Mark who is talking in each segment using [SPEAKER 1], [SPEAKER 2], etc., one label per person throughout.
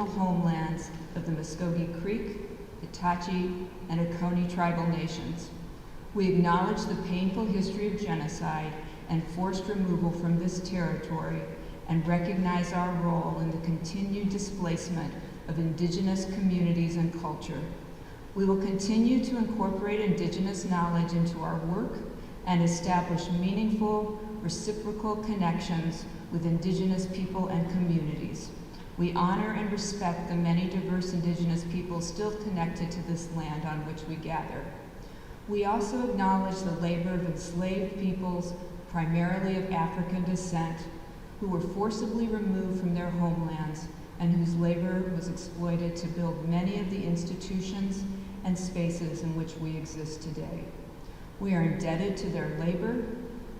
[SPEAKER 1] homelands of the Muskogee Creek, Hitachi, and Oconee tribal nations. We acknowledge the painful history of genocide and forced removal from this territory and recognize our role in the continued displacement of Indigenous communities and culture. We will continue to incorporate Indigenous knowledge into our work and establish meaningful, reciprocal connections with Indigenous people and communities. We honor and respect the many diverse Indigenous peoples still connected to this land on which we gather. We also acknowledge the labor of enslaved peoples, primarily of African descent, who were forcibly removed from their homelands and whose labor was exploited to build many of the institutions and spaces in which we exist today. We are indebted to their labor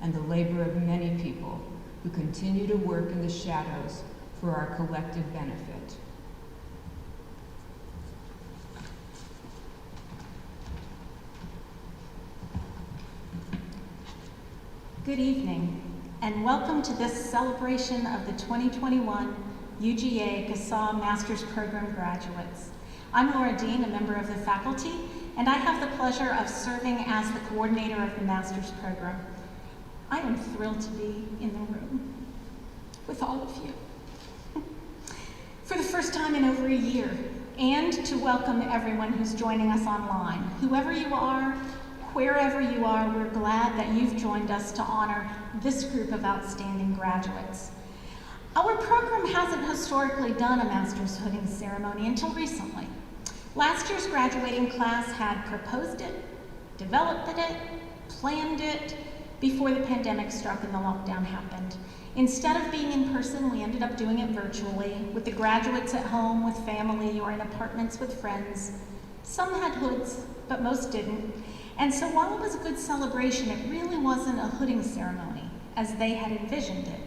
[SPEAKER 1] and the labor of many people who continue to work in the shadows for our collective benefit.
[SPEAKER 2] Good evening, and welcome to this celebration of the 2021 UGA CSAA Master's Program graduates. I'm Laura Dean, a member of the faculty, and I have the pleasure of serving as the coordinator of the Master's Program. I am thrilled to be in the room with all of you for the first time in over a year, and to welcome everyone who's joining us online. Whoever you are, wherever you are, we're glad that you've joined us to honor this group of outstanding graduates. Our program hasn't historically done a master's hooding ceremony until recently. Last year's graduating class had proposed it, developed it, planned it, before the pandemic struck and the lockdown happened. Instead of being in person, we ended up doing it virtually, with the graduates at home with family or in apartments with friends. Some had hoods, but most didn't. And so while it was a good celebration, it really wasn't a hooding ceremony as they had envisioned it.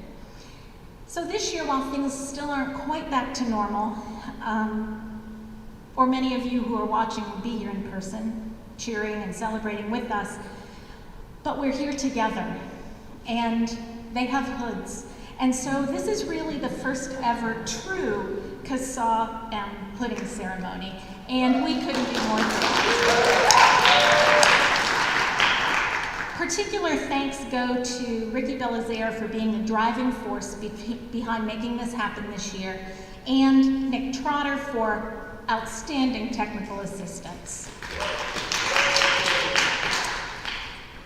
[SPEAKER 2] So this year, while things still aren't quite back to normal, or many of you who are watching will be here in person, cheering and celebrating with us, but we're here together, and they have hoods. And so this is really the first ever true CSAA-M hooding ceremony, and we couldn't be more thrilled. Particular thanks go to Ricky Belizaire for being the driving force behind making this happen this year, and Nick Trotter for outstanding technical assistance.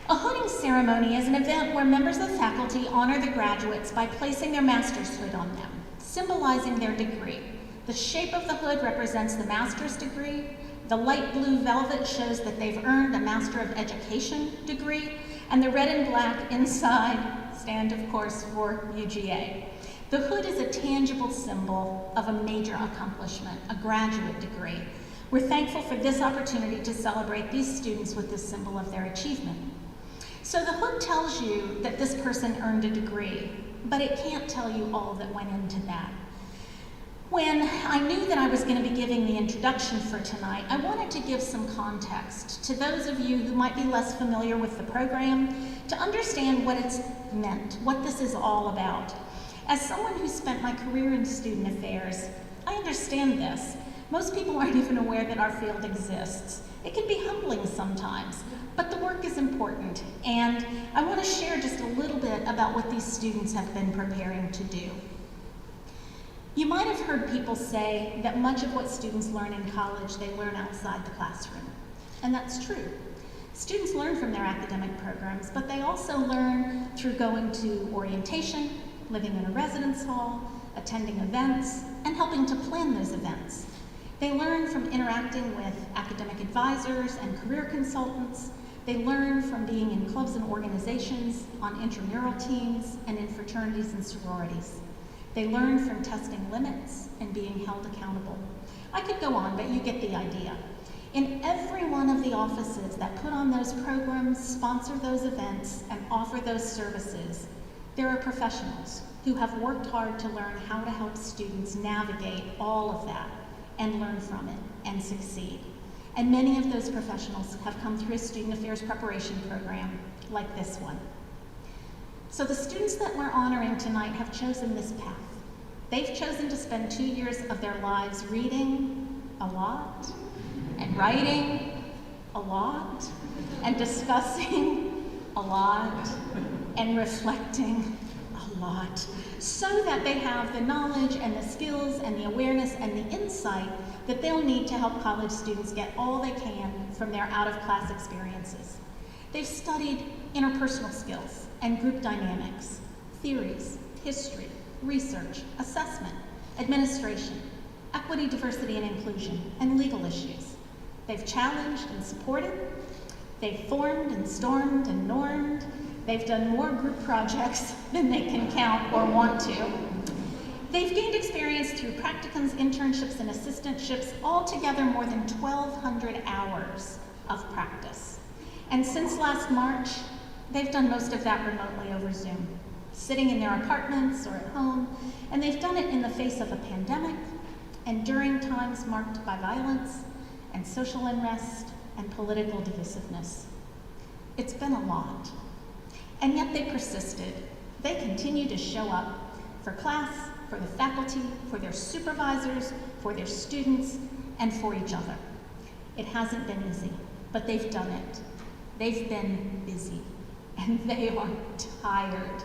[SPEAKER 2] A hooding ceremony is an event where members of the faculty honor the graduates by placing their master's hood on them, symbolizing their degree. The shape of the hood represents the master's degree. The light blue velvet shows that they've earned a Master of Education degree, and the red and black inside stand, of course, for UGA. The hood is a tangible symbol of a major accomplishment, a graduate degree. We're thankful for this opportunity to celebrate these students with this symbol of their achievement. So the hood tells you that this person earned a degree, but it can't tell you all that went into that. When I knew that I was going to be giving the introduction for tonight, I wanted to give some context to those of you who might be less familiar with the program to understand what it's meant, what this is all about. As someone who spent my career in student affairs, I understand this. Most people aren't even aware that our field exists. It can be humbling sometimes, but the work is important, and I want to share just a little bit about what these students have been preparing to do. You might have heard people say that much of what students learn in college, they learn outside the classroom, and that's true. Students learn from their academic programs, but they also learn through going to orientation, living in a residence hall, attending events, and helping to plan those events. They learn from interacting with academic advisors and career consultants. They learn from being in clubs and organizations, on intramural teams, and in fraternities and sororities. They learn from testing limits and being held accountable. I could go on, but you get the idea. In every one of the offices that put on those programs, sponsor those events, and offer those services, there are professionals who have worked hard to learn how to help students navigate all of that and learn from it and succeed. And many of those professionals have come through a student affairs preparation program like this one. So the students that we're honoring tonight have chosen this path. They've chosen to spend 2 years of their lives reading a lot, and writing a lot, and discussing a lot, and reflecting a lot, so that they have the knowledge and the skills and the awareness and the insight that they'll need to help college students get all they can from their out-of-class experiences. They've studied interpersonal skills and group dynamics, theories, history, research, assessment, administration, equity, diversity, and inclusion, and legal issues. They've challenged and supported. They've formed and stormed and normed. They've done more group projects than they can count or want to. They've gained experience through practicums, internships, and assistantships, altogether more than 1,200 hours of practice. And since last March, they've done most of that remotely over Zoom, sitting in their apartments or at home, and they've done it in the face of a pandemic and during times marked by violence and social unrest and political divisiveness. It's been a lot. And yet they persisted. They continue to show up for class, for the faculty, for their supervisors, for their students, and for each other. It hasn't been easy, but they've done it. They've been busy, and they are tired.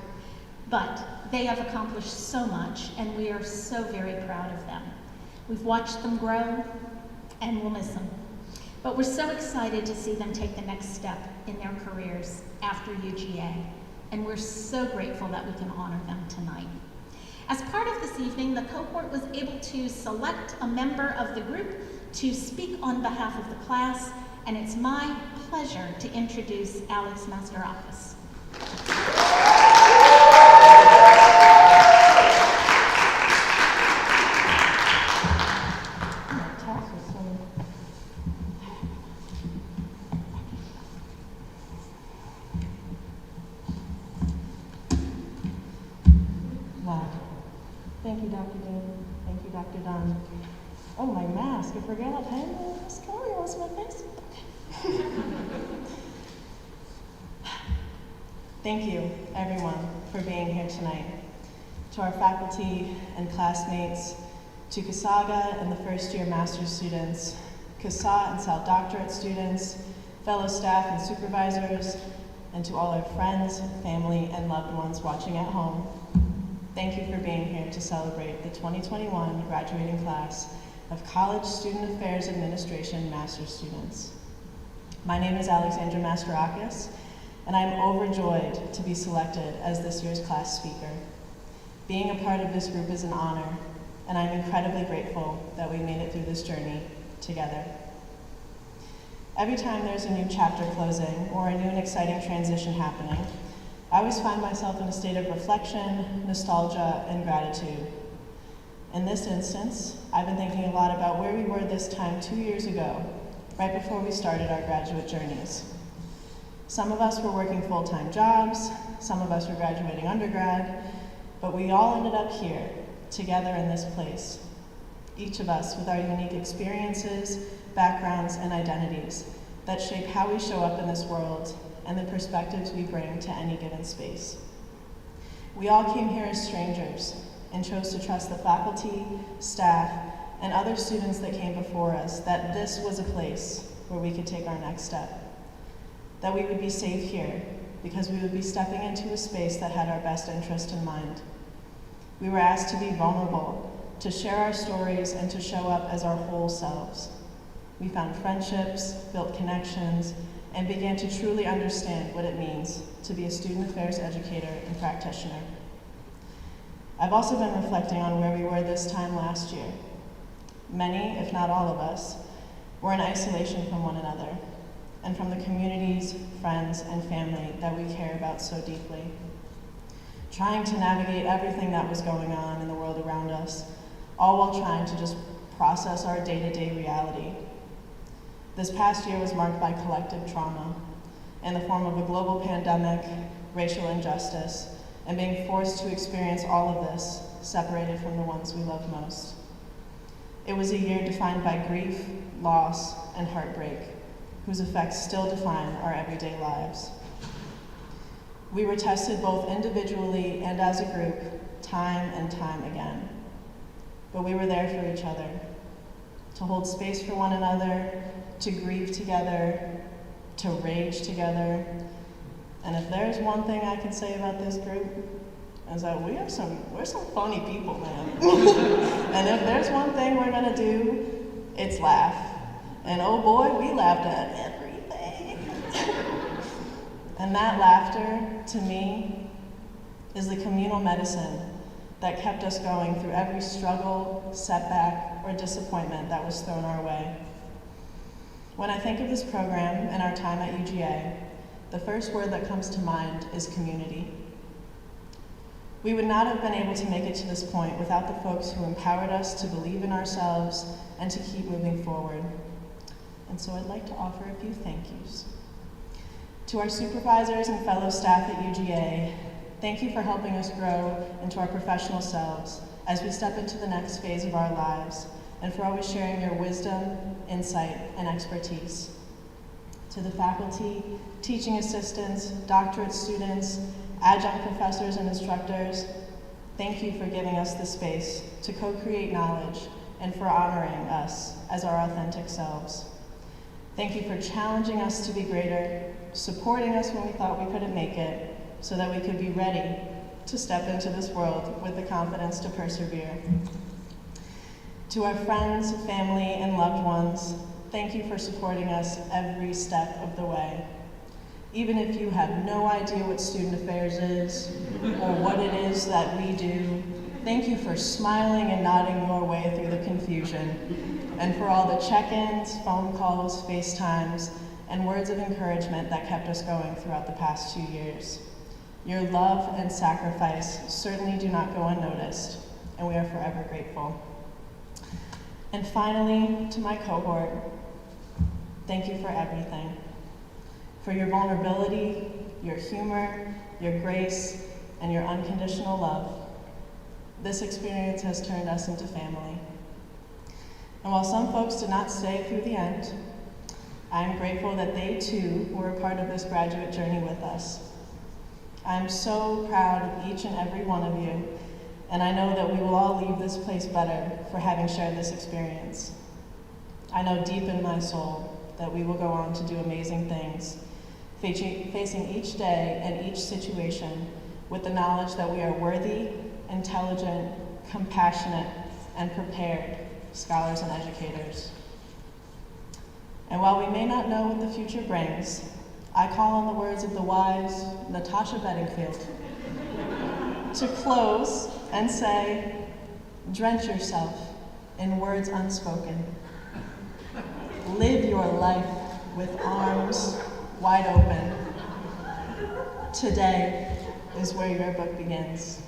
[SPEAKER 2] But they have accomplished so much, and we are so very proud of them. We've watched them grow, and we'll miss them. But we're so excited to see them take the next step in their careers after UGA, and we're so grateful that we can honor them tonight. As part of this evening, the cohort was able to select a member of the group to speak on behalf of the class, and it's my pleasure to introduce Alex Masterakis.
[SPEAKER 3] Thank you, Dr. Dean. Thank you, Dr. Dunn. Oh, my mask. I forgot. Hey, mascara was my face. Thank you, everyone, for being here tonight. To our faculty and classmates, to CSAA and the first-year master's students, CSAA and SAL doctorate students, fellow staff and supervisors, and to all our friends, family, and loved ones watching at home. Thank you for being here to celebrate the 2021 graduating class of College Student Affairs Administration Master's students. My name is Alexandra Masterakis, and I'm overjoyed to be selected as this year's class speaker. Being a part of this group is an honor, and I'm incredibly grateful that we made it through this journey together. Every time there's a new chapter closing or a new and exciting transition happening, I always find myself in a state of reflection, nostalgia, and gratitude. In this instance, I've been thinking a lot about where we were this time 2 years ago, right before we started our graduate journeys. Some of us were working full-time jobs, some of us were graduating undergrad, but we all ended up here, together in this place. Each of us with our unique experiences, backgrounds, and identities that shape how we show up in this world and the perspectives we bring to any given space. We all came here as strangers and chose to trust the faculty, staff, and other students that came before us that this was a place where we could take our next step, that we would be safe here because we would be stepping into a space that had our best interest in mind. We were asked to be vulnerable, to share our stories, and to show up as our whole selves. We found friendships, built connections, and began to truly understand what it means to be a student affairs educator and practitioner. I've also been reflecting on where we were this time last year. Many, if not all of us, were in isolation from one another and from the communities, friends, and family that we care about so deeply. Trying to navigate everything that was going on in the world around us, all while trying to just process our day-to-day reality. This past year was marked by collective trauma in the form of a global pandemic, racial injustice, and being forced to experience all of this separated from the ones we love most. It was a year defined by grief, loss, and heartbreak, whose effects still define our everyday lives. We were tested both individually and as a group, time and time again. but we were there for each other, to hold space for one another, to grieve together, to rage together. And if there's one thing I can say about this group, is that we're some funny people, man. And if there's one thing we're gonna do, it's laugh. And oh boy, we laughed at everything. And that laughter, to me, is the communal medicine that kept us going through every struggle, setback, or disappointment that was thrown our way. When I think of this program and our time at UGA, the first word that comes to mind is community. We would not have been able to make it to this point without the folks who empowered us to believe in ourselves and to keep moving forward. And so I'd like to offer a few thank yous. To our supervisors and fellow staff at UGA, thank you for helping us grow into our professional selves as we step into the next phase of our lives, and for always sharing your wisdom, insight, and expertise. To the faculty, teaching assistants, doctorate students, adjunct professors and instructors, thank you for giving us the space to co-create knowledge and for honoring us as our authentic selves. Thank you for challenging us to be greater, supporting us when we thought we couldn't make it, so that we could be ready to step into this world with the confidence to persevere. To our friends, family, and loved ones, thank you for supporting us every step of the way. Even if you have no idea what student affairs is or what it is that we do, thank you for smiling and nodding your way through the confusion, and for all the check-ins, phone calls, FaceTimes, and words of encouragement that kept us going throughout the past 2 years. Your love and sacrifice certainly do not go unnoticed, and we are forever grateful. And finally, to my cohort, thank you for everything. For your vulnerability, your humor, your grace, and your unconditional love. This experience has turned us into family. And while some folks did not stay through the end, I am grateful that they too were a part of this graduate journey with us. I am so proud of each and every one of you, and I know that we will all leave this place better for having shared this experience. I know deep in my soul that we will go on to do amazing things, facing each day and each situation with the knowledge that we are worthy, intelligent, compassionate, and prepared scholars and educators. And while we may not know what the future brings, I call on the words of the wise Natasha Bedingfield to close and say, drench yourself in words unspoken. Live your life with arms wide open. Today is where your book begins.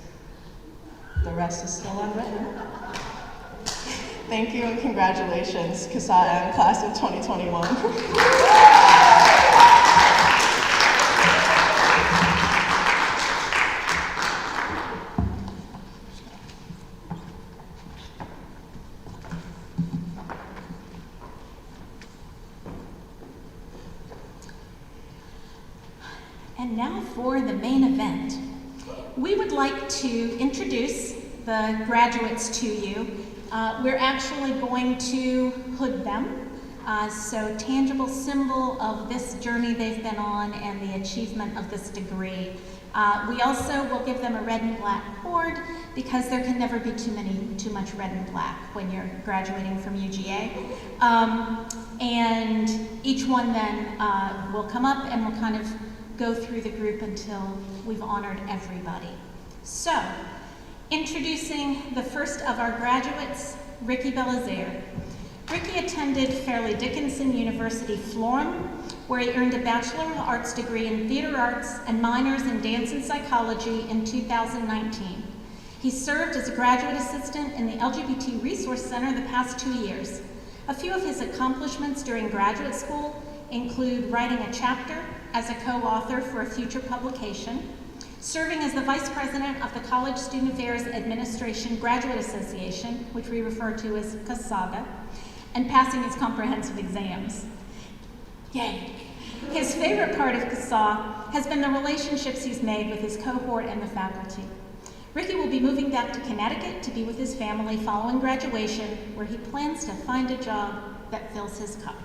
[SPEAKER 3] The rest is still unwritten. Thank you and congratulations, CSAA-M class of 2021.
[SPEAKER 2] And now for the main event. We would like to introduce the graduates to you. We're actually going to hood them, so tangible symbol of this journey they've been on and the achievement of this degree. We also will give them a red and black cord because there can never be too much red and black when you're graduating from UGA. And each one then will come up and we'll kind of go through the group until we've honored everybody. So, introducing the first of our graduates, Ricky Belizaire. Ricky attended Fairleigh Dickinson University, Florham, where he earned a Bachelor of Arts degree in Theater Arts and minors in Dance and Psychology in 2019. He served as a graduate assistant in the LGBT Resource Center the past 2 years. A few of his accomplishments during graduate school include writing a chapter as a co-author for a future publication, serving as the Vice President of the College Student Affairs Administration Graduate Association, which we refer to as CSAA-M, and passing his comprehensive exams. Yay! His favorite part of CSAA has been the relationships he's made with his cohort and the faculty. Ricky will be moving back to Connecticut to be with his family following graduation, where he plans to find a job that fills his cup.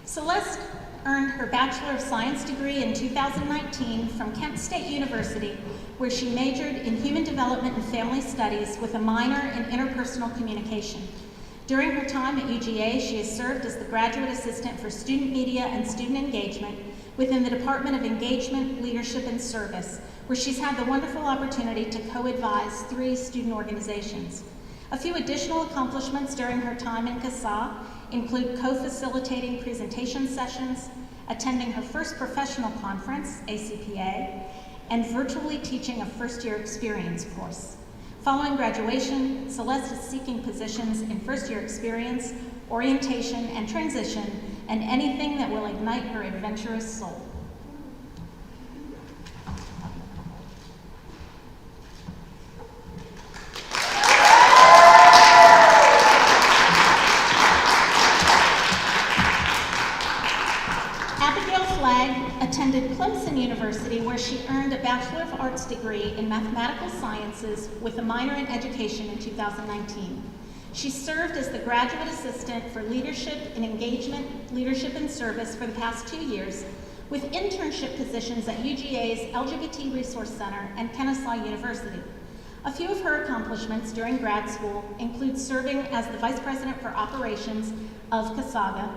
[SPEAKER 2] Celeste earned her Bachelor of Science degree in 2019 from Kent State University, where she majored in Human Development and Family Studies with a minor in Interpersonal Communication. During her time at UGA, she has served as the Graduate Assistant for Student Media and Student Engagement within the Department of Engagement, Leadership, and Service, where she's had the wonderful opportunity to co-advise 3 student organizations. A few additional accomplishments during her time in CSAA include co-facilitating presentation sessions, attending her first professional conference, ACPA, and virtually teaching a first-year experience course. Following graduation, Celeste is seeking positions in first-year experience, orientation, and transition, and anything that will ignite her adventurous soul. Attended Clemson University, where she earned a Bachelor of Arts degree in Mathematical Sciences with a minor in Education in 2019. She served as the Graduate Assistant for Leadership and Engagement, Leadership and Service for the past 2 years, with internship positions at UGA's LGBT Resource Center and Kennesaw University. A few of her accomplishments during grad school include serving as the Vice President for Operations of CSAA,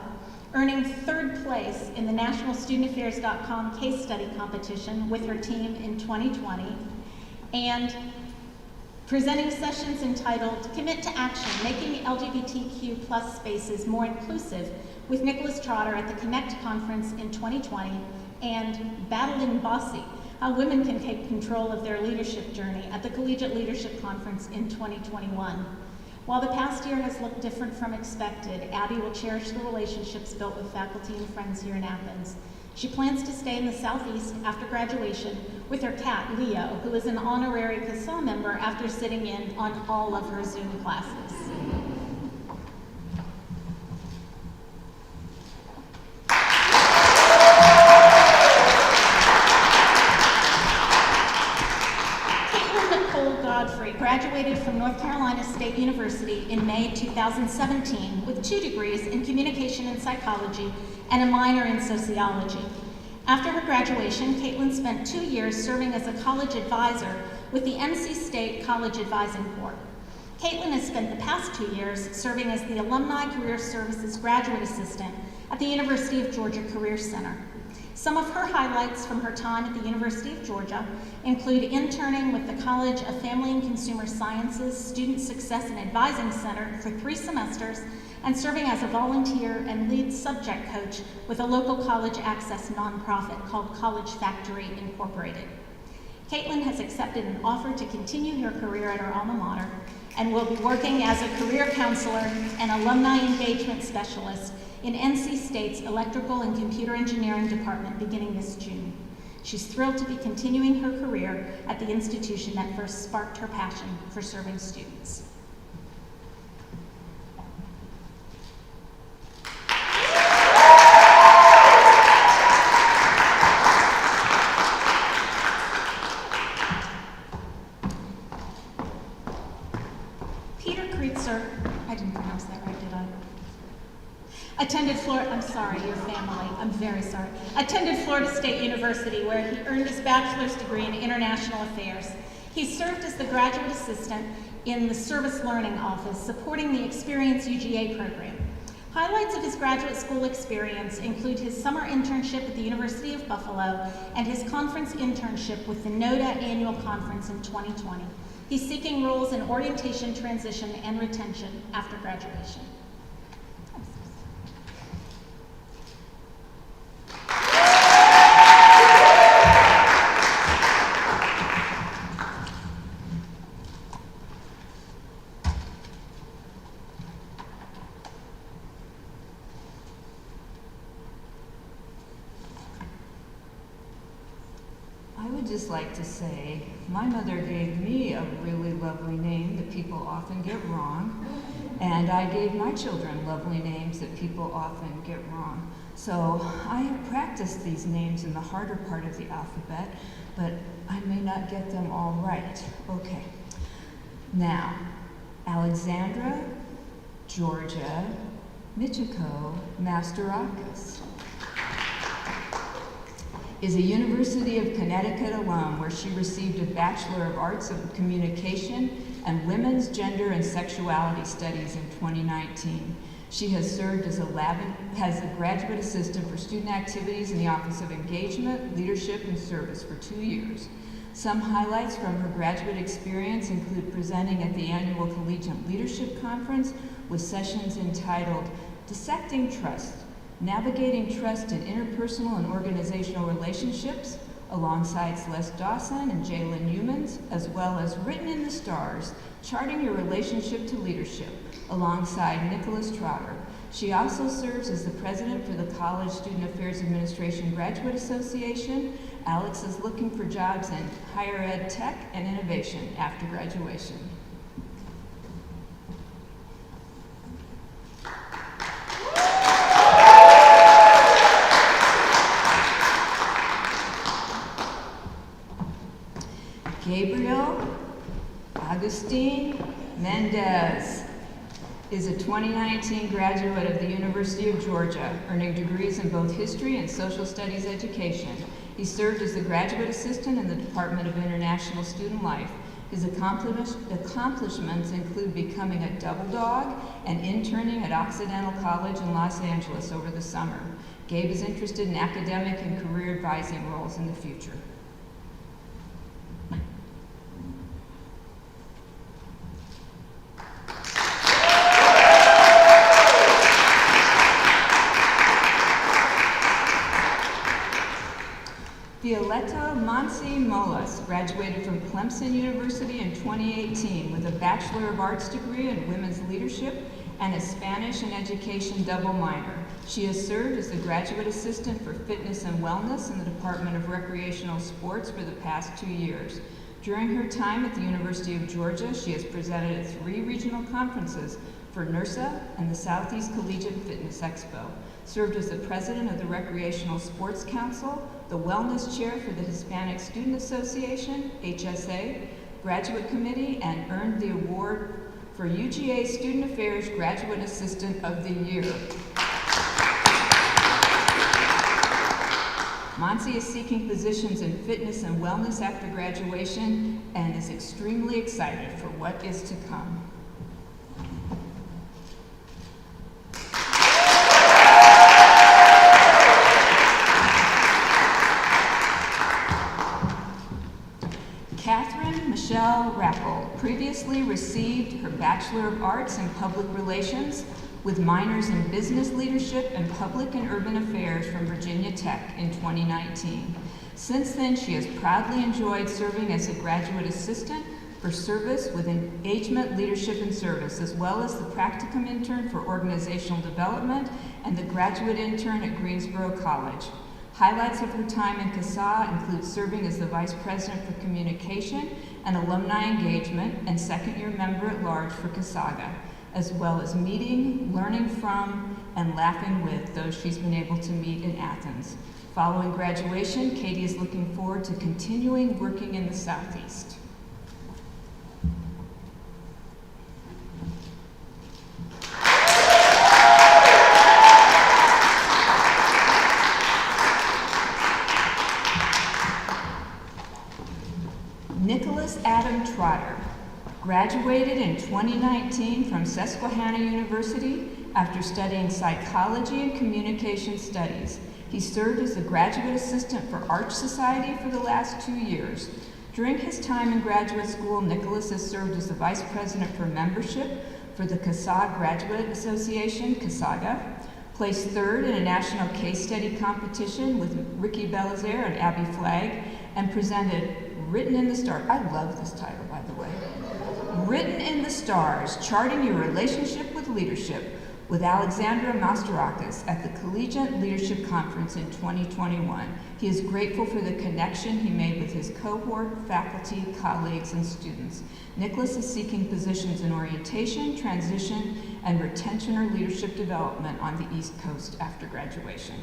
[SPEAKER 2] earning 3rd place in the nationalstudentaffairs.com case study competition with her team in 2020, and presenting sessions entitled Commit to Action, Making LGBTQ plus Spaces More Inclusive with Nicholas Trotter at the Connect Conference in 2020, and Battling Bossy, How Women Can Take Control of Their Leadership Journey at the Collegiate Leadership Conference in 2021. While the past year has looked different from expected, Abby will cherish the relationships built with faculty and friends here in Athens. She plans to stay in the Southeast after graduation with her cat, Leo, who is an honorary CSAA member after sitting in on all of her Zoom classes. Graduated from North Carolina State University in May 2017 with 2 degrees in Communication and Psychology and a minor in Sociology. After her graduation, Caitlin spent 2 years serving as a college advisor with the NC State College Advising Corps. Caitlin has spent the past 2 years serving as the Alumni Career Services Graduate Assistant at the University of Georgia Career Center. Some of her highlights from her time at the University of Georgia include interning with the College of Family and Consumer Sciences Student Success and Advising Center for 3 semesters and serving as a volunteer and lead subject coach with a local college access nonprofit called College Factory Incorporated. Caitlin has accepted an offer to continue her career at her alma mater and will be working as a career counselor and alumni engagement specialist in NC State's Electrical and Computer Engineering Department beginning this June. She's thrilled to be continuing her career at the institution that first sparked her passion for serving students. Attended Florida State University, where he earned his bachelor's degree in international affairs. He served as the graduate assistant in the Service Learning Office, supporting the Experience UGA program. Highlights of his graduate school experience include his summer internship at the University of Buffalo and his conference internship with the NODA Annual Conference in 2020. He's seeking roles in orientation, transition, and retention after graduation.
[SPEAKER 1] just like to say, my mother gave me a really lovely name that people often get wrong, and I gave my children lovely names that people often get wrong. So I have practiced these names in the harder part of the alphabet, but I may not get them all right. Okay. Now, Alexandra Georgia Michiko Masterakis is a University of Connecticut alum where she received a Bachelor of Arts of Communication and Women's Gender and Sexuality Studies in 2019. She has served as a graduate assistant for student activities in the Office of Engagement, Leadership, and Service for 2 years. Some highlights from her graduate experience include presenting at the annual Collegiate Leadership Conference with sessions entitled Dissecting Trust, Navigating Trust in Interpersonal and Organizational Relationships, alongside Celeste Dawson and Jalen Humans, as well as Written in the Stars, Charting Your Relationship to Leadership, alongside Nicholas Trotter. She also serves as the president for the College Student Affairs Administration Graduate Association. Alex is looking for jobs in higher ed tech and innovation after graduation. Gabriel Agustin Mendez is a 2019 graduate of the University of Georgia, earning degrees in both history and social studies education. He served as the graduate assistant in the Department of International Student Life. His accomplishments include becoming a double dog and interning at Occidental College in Los Angeles over the summer. Gabe is interested in academic and career advising roles in the future. Violetta Monsi Molas graduated from Clemson University in 2018 with a Bachelor of Arts degree in Women's Leadership and a Spanish and Education double minor. She has served as the Graduate Assistant for Fitness and Wellness in the Department of Recreational Sports for the past 2 years. During her time at the University of Georgia, she has presented at 3 regional conferences for NERSA and the Southeast Collegiate Fitness Expo, served as the president of the Recreational Sports Council, the Wellness Chair for the Hispanic Student Association, HSA, Graduate Committee, and earned the award for UGA Student Affairs Graduate Assistant of the Year. Monsi is seeking positions in fitness and wellness after graduation and is extremely excited for what is to come. Catherine Michelle Rappel previously received her Bachelor of Arts in Public Relations with minors in Business Leadership and Public and Urban Affairs from Virginia Tech in 2019. Since then, she has proudly enjoyed serving as a graduate assistant for service with Engagement, Leadership, and Service, as well as the practicum intern for organizational development and the graduate intern at Greensboro College. Highlights of her time in CSAA include serving as the Vice President for Communication and Alumni Engagement and second-year member at large for CSAGA, as well as meeting, learning from, and laughing with those she's been able to meet in Athens. Following graduation, Katie is looking forward to continuing working in the Southeast. Nicholas Adam Trotter graduated in 2019 from Susquehanna University after studying psychology and communication studies. He served as the graduate assistant for Arch Society for the last 2 years. During his time in graduate school, Nicholas has served as the vice president for membership for the CSAA Graduate Association, CSAGA, placed third in a national case study competition with Ricky Belizaire and Abby Flagg, and presented Written in the Stars. I love this title, by the way. Written in the Stars, Charting Your Relationship with Leadership, with Alexandra Masterakis at the Collegiate Leadership Conference in 2021. He is grateful for the connection he made with his cohort, faculty, colleagues, and students. Nicholas is seeking positions in orientation, transition, and retention or leadership development on the East Coast after graduation.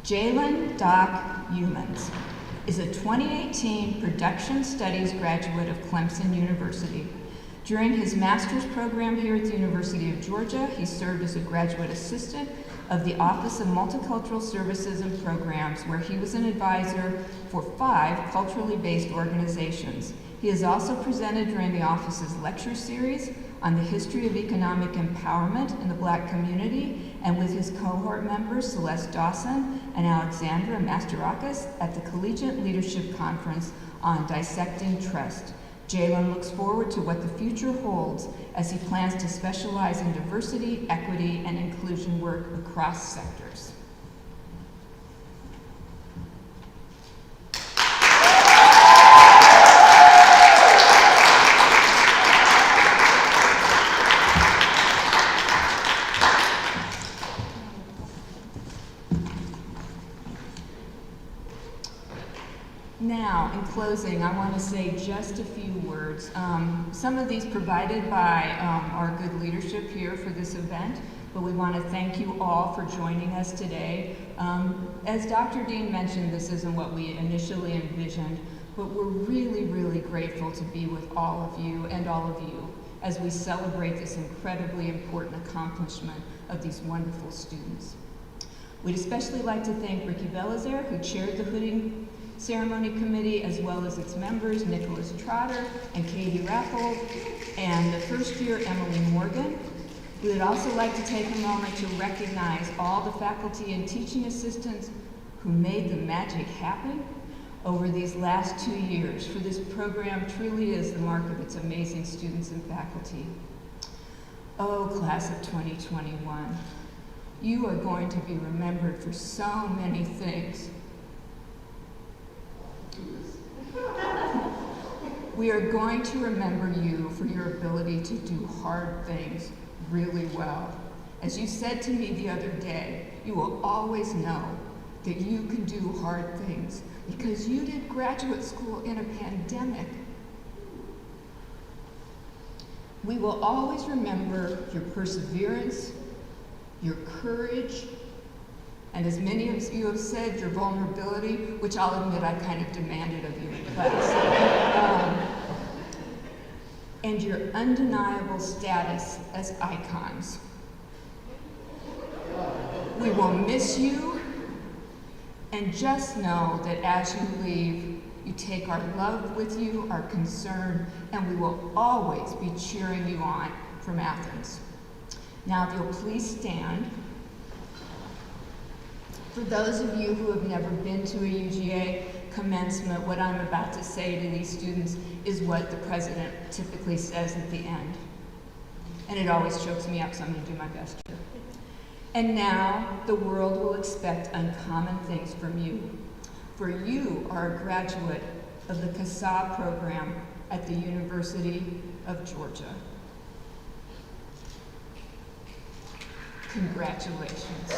[SPEAKER 1] Jalen Doc Humans is a 2018 Production Studies graduate of Clemson University. During his master's program here at the University of Georgia, he served as a graduate assistant of the Office of Multicultural Services and Programs, where he was an advisor for 5 culturally based organizations. He has also presented during the office's lecture series on the history of economic empowerment in the Black community, and with his cohort members Celeste Dawson and Alexandra Masterakis at the Collegiate Leadership Conference on Dissecting Trust. Jalen looks forward to what the future holds as he plans to specialize in diversity, equity, and inclusion work across sectors. Now, in closing, I want to say just a few words. Some of these provided by our good leadership here for this event, but we want to thank you all for joining us today. As Dr. Dean mentioned, this isn't what we initially envisioned, but we're really, really grateful to be with all of you and all of you as we celebrate this incredibly important accomplishment of these wonderful students. We'd especially like to thank Ricky Belizaire, who chaired the hooding ceremony committee, as well as its members, Nicholas Trotter and Katie Rappold, and the first year, Emily Morgan. We would also like to take a moment to recognize all the faculty and teaching assistants who made the magic happen over these last 2 years, for this program truly is the mark of its amazing students and faculty. Oh, class of 2021, you are going to be remembered for so many things. We are going to remember you for your ability to do hard things really well. As you said to me the other day, you will always know that you can do hard things because you did graduate school in a pandemic. We will always remember your perseverance, your courage, and as many of you have said, your vulnerability, which I'll admit I kind of demanded of you in class, and your undeniable status as icons. We will miss you, and just know that as you leave, you take our love with you, our concern, and we will always be cheering you on from Athens. Now, if you'll please stand. For those of you who have never been to a UGA commencement, what I'm about to say to these students is what the president typically says at the end. And it always chokes me up, so I'm going to do my best here. And now the world will expect uncommon things from you. For you are a graduate of the CSAA program at the University of Georgia. Congratulations.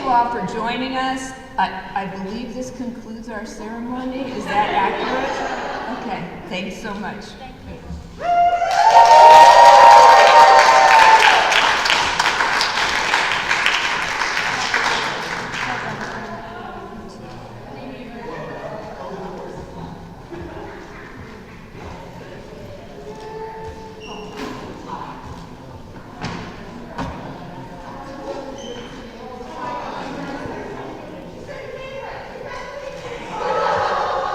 [SPEAKER 1] all for joining us. I believe this concludes our ceremony. Is that accurate? Okay, thanks so much.